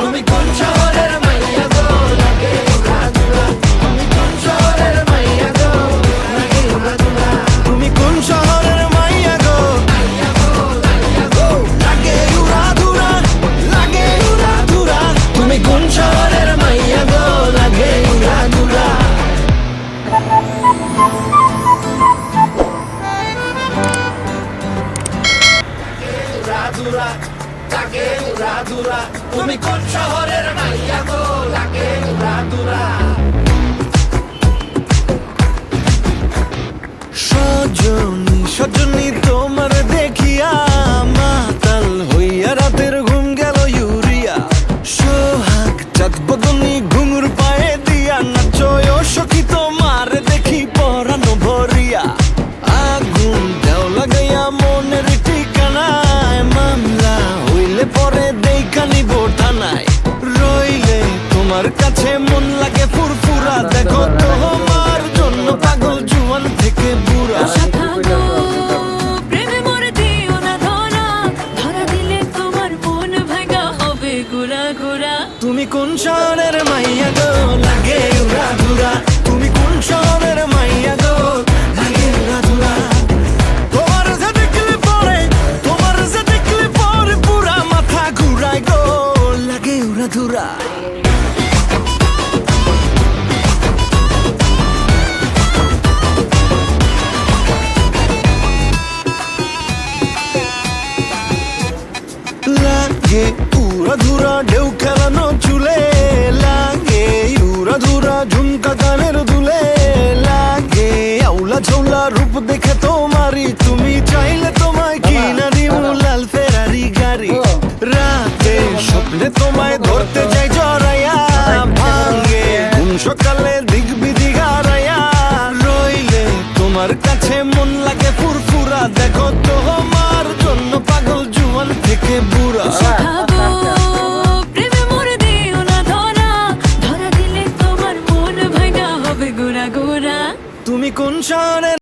তুমি কোন শহরের মাইয়া গো লাগে উড়াধুরা তুমি কোন শহরের মাইয়া গো লাগে উড়াধুরা তুমি কোন শহরের মাইয়া গো লাগে উড়াধুরা লাগে উড়াধুরা তুমি কোন শহরের মাইয়া গো লাগে উড়াধুরা তুমি কোন শহরের মাইয়া গো লাগে উড়াধুরা সজনী সজনী তোমার দেখিয়া মাতাল হইয়া রাতের ঘুম গেল ইউরিয়া সোহাগ চাঁদ বদনী ঘুঙুর পায়ে দিয়া নাচয় সখী তোমার দেখি পরানো ভরিয়া আগুন দেও লাগাইয়া মনের ঠিকানায় মামলা হইলে পরে দেখানি বোঠানায় রইলে তোমার কাছে মন লাগে ফুরফুরা দেখো তোমার জন্য পাগল জুয়ান থেকে বুড়া প্রেমে মরে দিও না ধরা ধরা দিলে তোমার মন ভাঙা হবে গুড়া গুড়া তুমি কোন শহরের মাইয়া গো লাগে উড়াধুরা তুমি কোন শহরের মাইয়া গো লাগে উড়াধুরা তোমার যে দেখলে পরে পুরা মাথা ঘুরায় গো লাগে উড়াধুরা লাগে উড়াধুরা ঢেউ খেলানো চুলে লাগে উড়াধুরা ঝুমকা গানের দুলে লাগে আউলা ঝৌলা রূপ দেখে তোমারই তুমি চাইলে তোমায় কিনা দিও লাল ফেরারি গাড়ি রাতে স্বপ্নে তোমায় ধরতে যাই জড়াইয়া ভাঙে ঘুম সকালে দিক বিধি হারাইয়া রইলে তোমার কাছে মন লাগে ফুরফুরা দেখো তোমার জন্য পাগল জুয়ান থেকে বুড়া প্রেমে মরে দিও না ধরা ধরা দিলে তোমার মন ভাঙা হবে গুড়া গুড়া তুমি কোন শহরের